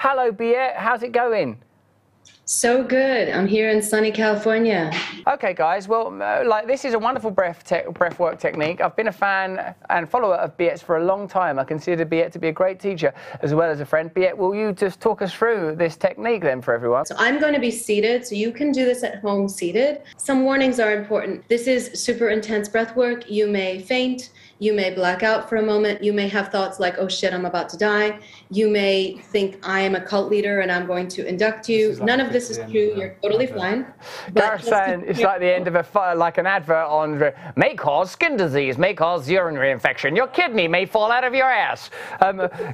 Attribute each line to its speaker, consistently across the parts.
Speaker 1: Hello, Biet. How's it going?
Speaker 2: So good. I'm here in sunny California.
Speaker 1: Okay, guys. Well, this is a wonderful breath work technique. I've been a fan and follower of Biet's for a long time. I consider Biet to be a great teacher as well as a friend. Biet, will you just talk us through this technique then for everyone?
Speaker 2: So I'm going to be seated, so you can do this at home seated. Some warnings are important. This is super intense breath work. You may faint. You may black out for a moment. You may have thoughts like, oh shit, I'm about to die. You may think I am a cult leader and I'm going to induct you. None of this is true. You're totally fine.
Speaker 1: Gareth's saying it's like the end of an advert on may cause skin disease, may cause urinary infection. Your kidney may fall out of your ass.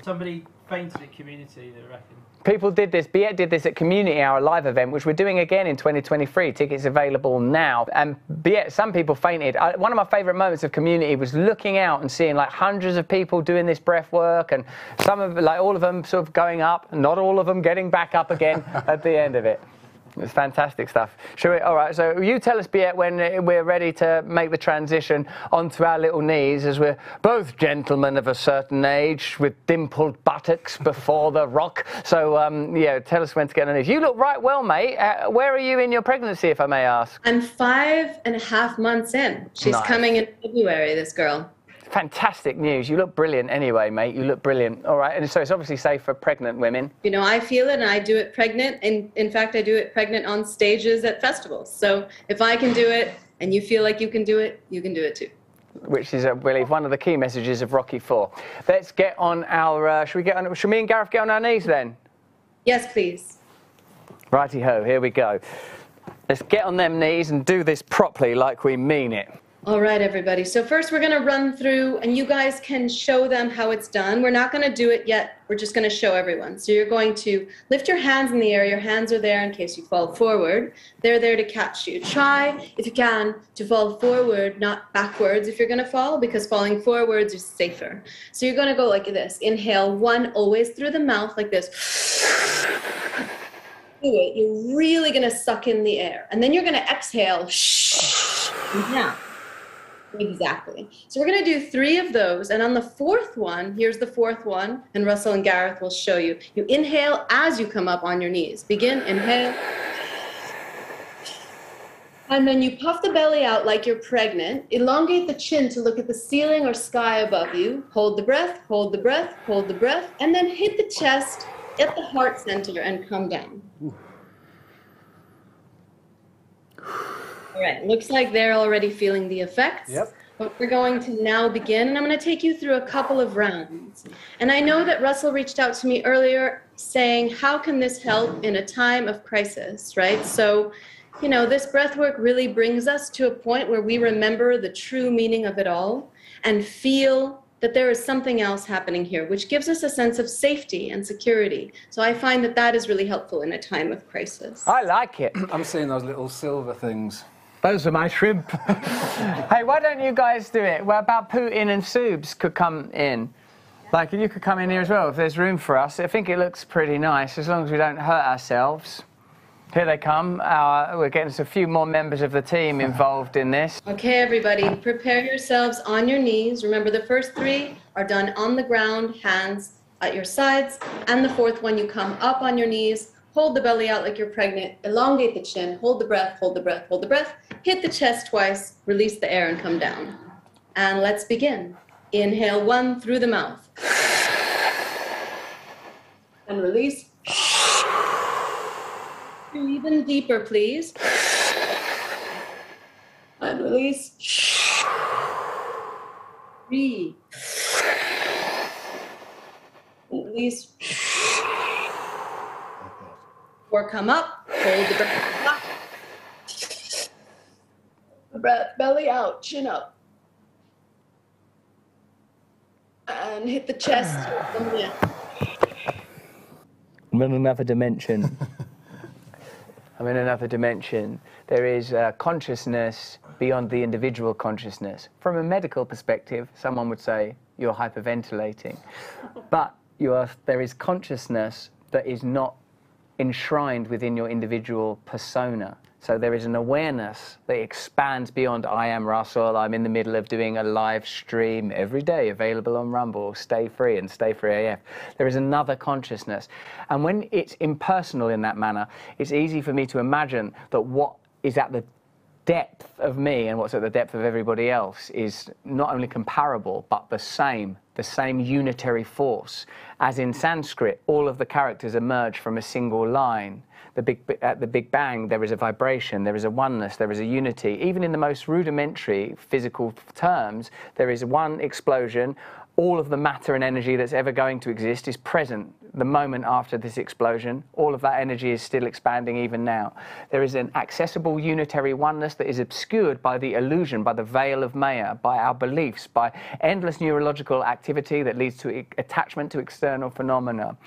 Speaker 3: Somebody fainted at Community, they reckon.
Speaker 1: People did this. Biet did this at Community Hour live event, which we're doing again in 2023. Tickets available now. And Biet, some people fainted. One of my favourite moments of Community was looking out and seeing like hundreds of people doing this breath work, and all of them sort of going up, not all of them getting back up again at the end of it. It's fantastic stuff. All right, so you tell us, Biet, when we're ready to make the transition onto our little knees, as we're both gentlemen of a certain age with dimpled buttocks before the rock. So, yeah, tell us when to get on the knees. You look right well, mate. Where are you in your pregnancy, if I may ask?
Speaker 2: I'm 5.5 months in. She's
Speaker 1: Nice.
Speaker 2: coming in February, this girl.
Speaker 1: Fantastic news. You look brilliant anyway, mate. You look brilliant. All right, and so it's obviously safe for pregnant women.
Speaker 2: You know, I feel it and I do it pregnant. And in fact, I do it pregnant on stages at festivals. So if I can do it and you feel like you can do it too.
Speaker 1: Which is, I believe, one of the key messages of Rocky IV. Let's get on our, should me and Gareth get on our knees then?
Speaker 2: Yes, please.
Speaker 1: Righty-ho, here we go. Let's get on them knees and do this properly like we mean it.
Speaker 2: All right, everybody. So first we're going to run through and you guys can show them how it's done. We're not going to do it yet. We're just going to show everyone. So you're going to lift your hands in the air. Your hands are there in case you fall forward. They're there to catch you. Try, if you can, to fall forward, not backwards if you're going to fall, because falling forwards is safer. So you're going to go like this. Inhale, 1, always through the mouth like this. Do it. You're really going to suck in the air. And then you're going to exhale. Now. Exactly. So we're going to do 3 of those. And on the 4th one, here's the 4th one, and Russell and Gareth will show you. You inhale as you come up on your knees. Begin, inhale. And then you puff the belly out like you're pregnant. Elongate the chin to look at the ceiling or sky above you. Hold the breath, hold the breath, hold the breath, and then hit the chest at the heart center and come down. All right, looks like they're already feeling the effects.
Speaker 3: Yep.
Speaker 2: But we're going to now begin, and I'm going to take you through a couple of rounds. And I know that Russell reached out to me earlier saying, how can this help in a time of crisis, right? So, you know, this breath work really brings us to a point where we remember the true meaning of it all and feel that there is something else happening here, which gives us a sense of safety and security. So I find that that is really helpful in a time of crisis.
Speaker 1: I like it.
Speaker 4: I'm seeing those little silver things.
Speaker 1: Those are my shrimp. Hey, why don't you guys do it? Well, about Putin and Subs could come in. Like, you could come in here as well if there's room for us. I think it looks pretty nice, as long as we don't hurt ourselves. Here they come. We're getting a few more members of the team involved in this.
Speaker 2: Okay, everybody, prepare yourselves on your knees. Remember, the first 3 are done on the ground, hands at your sides. And the 4th one, you come up on your knees, hold the belly out like you're pregnant, elongate the chin, hold the breath, hold the breath, hold the breath, hit the chest twice, release the air and come down. And let's begin. Inhale 1 through the mouth. And release. Even deeper, please. And release. Breathe. And release. Or come up, hold the breath up. The breath, belly out, chin up. And hit the chest.
Speaker 1: I'm in another dimension. I'm in another dimension. There is consciousness beyond the individual consciousness. From a medical perspective, someone would say you're hyperventilating. But there is consciousness that is not enshrined within your individual persona. So there is an awareness that expands beyond I am Russell, I'm in the middle of doing a live stream every day, available on Rumble, Stay Free and Stay Free AF. There is another consciousness. And when it's impersonal in that manner, it's easy for me to imagine that what is at the depth of me and what's at the depth of everybody else is not only comparable, but the same unitary force. As in Sanskrit, all of the characters emerge from a single line. At the Big Bang, there is a vibration, there is a oneness, there is a unity. Even in the most rudimentary physical terms, there is one explosion. All of the matter and energy that's ever going to exist is present the moment after this explosion. All of that energy is still expanding even now. There is an accessible unitary oneness that is obscured by the illusion, by the veil of Maya, by our beliefs, by endless neurological activity that leads to attachment to external phenomena.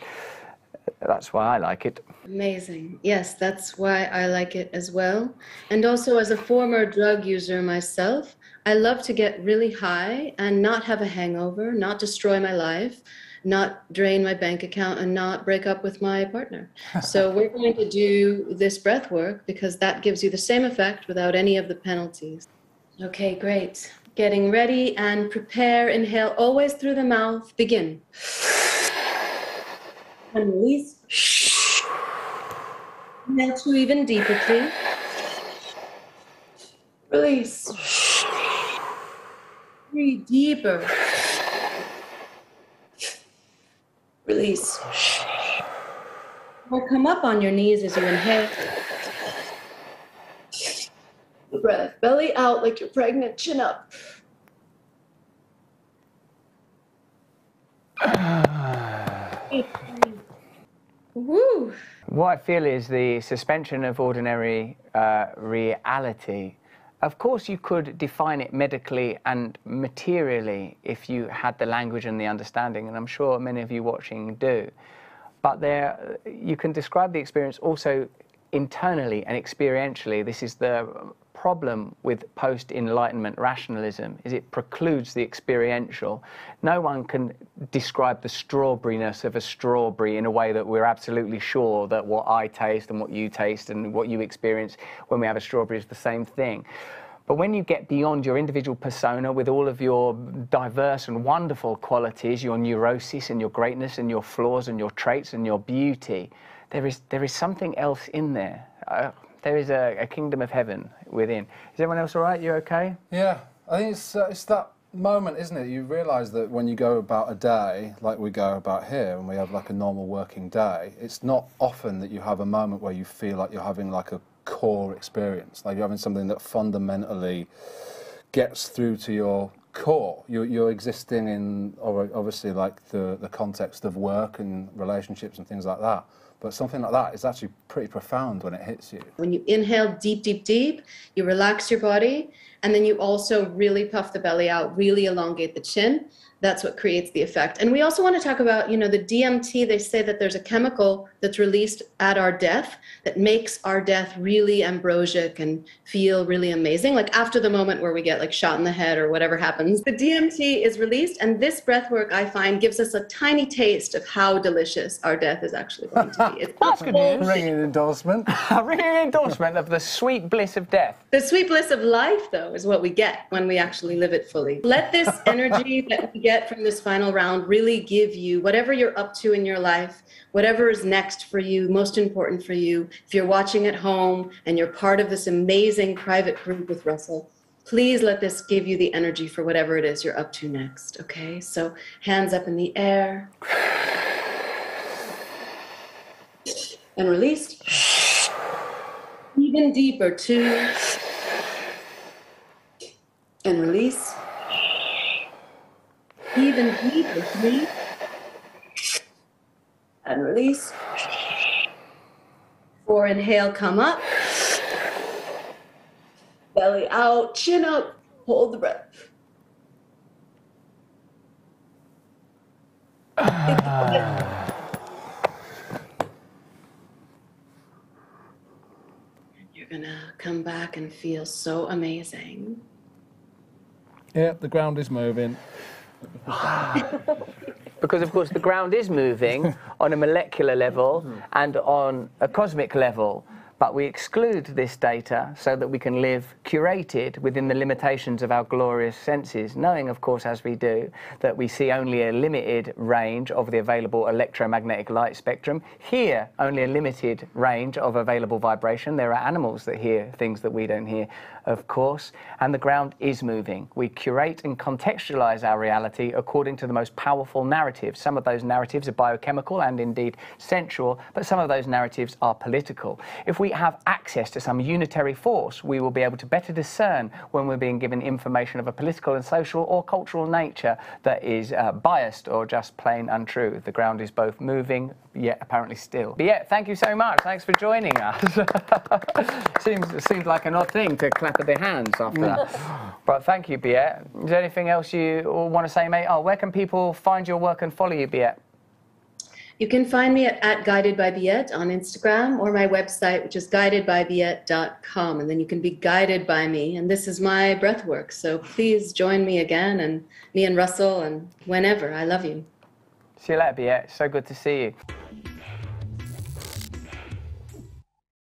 Speaker 1: That's why I like it.
Speaker 2: Amazing. Yes, that's why I like it as well. And also, as a former drug user myself, I love to get really high and not have a hangover, not destroy my life, not drain my bank account, and not break up with my partner. So we're going to do this breath work because that gives you the same effect without any of the penalties. Okay, great. Getting ready and prepare. Inhale always through the mouth. Begin. And release. Inhale two even deeper, please. Release. Breathe deeper. Release. Or come up on your knees as you inhale. The breath. Belly out like you're pregnant. Chin up. Woo!
Speaker 1: What I feel is the suspension of ordinary reality. Of course, you could define it medically and materially if you had the language and the understanding, and I'm sure many of you watching do. But you can describe the experience also internally and experientially. This is the problem with post-enlightenment rationalism, is it precludes the experiential. No one can describe the strawberryness of a strawberry in a way that we're absolutely sure that what I taste and what you taste and what you experience when we have a strawberry is the same thing. But when you get beyond your individual persona with all of your diverse and wonderful qualities, your neurosis and your greatness and your flaws and your traits and your beauty, there is something else in there. There is a kingdom of heaven within. Is everyone else all right? You okay?
Speaker 4: Yeah, I think it's that moment, isn't it? You realise that when you go about a day, like we go about here, and we have like a normal working day, it's not often that you have a moment where you feel like you're having like a core experience, like you're having something that fundamentally gets through to your core. You're existing in, obviously, like the context of work and relationships and things like that. But something like that is actually pretty profound when it hits you.
Speaker 2: When you inhale deep, deep, deep, you relax your body, and then you also really puff the belly out, really elongate the chin. That's what creates the effect. And we also want to talk about, the DMT. They say that there's a chemical that's released at our death that makes our death really ambrosic and feel really amazing, like after the moment where we get like shot in the head or whatever happens. The DMT is released, and this breath work, I find, gives us a tiny taste of how delicious our death is actually going to be. It's
Speaker 1: That's good news.
Speaker 4: Ringing endorsement.
Speaker 1: Ringing endorsement of the sweet bliss of death.
Speaker 2: The sweet bliss of life, though, is what we get when we actually live it fully. Let this energy that we get from this final round really give you whatever you're up to in your life, whatever is next for you, most important for you. If you're watching at home and you're part of this amazing private group with Russell, please let this give you the energy for whatever it is you're up to next, okay? So hands up in the air. And release. Even deeper, 2. And release. Even deeper, 3. And release. 4, inhale, come up. Belly out, chin up, hold the breath. You're gonna come back and feel so amazing.
Speaker 4: Yeah, the ground is moving.
Speaker 1: Because, of course, the ground is moving on a molecular level and on a cosmic level. but we exclude this data so that we can live curated within the limitations of our glorious senses, knowing, of course, as we do, that we see only a limited range of the available electromagnetic light spectrum, hear only a limited range of available vibration. There are animals that hear things that we don't hear, of course, and the ground is moving. We curate and contextualize our reality according to the most powerful narratives. Some of those narratives are biochemical and indeed sensual, but some of those narratives are political. If we have access to some unitary force, we will be able to better discern when we're being given information of a political and social or cultural nature that is biased or just plain untrue. The ground is both moving, yet apparently still. But yeah, thank you so much. Thanks for joining us. Seems like an odd thing to clap at their hands after that. But thank you, Biet. Is there anything else you want to say, mate? Oh, where can people find your work and follow you, Biet?
Speaker 2: You can find me at Guided by Biet on Instagram, or my website, which is guidedbybiet.com. And then you can be guided by me. And this is my breath work. So please join me again, and me and Russell, and whenever. I love you.
Speaker 1: See you later, Biet. So good to see you.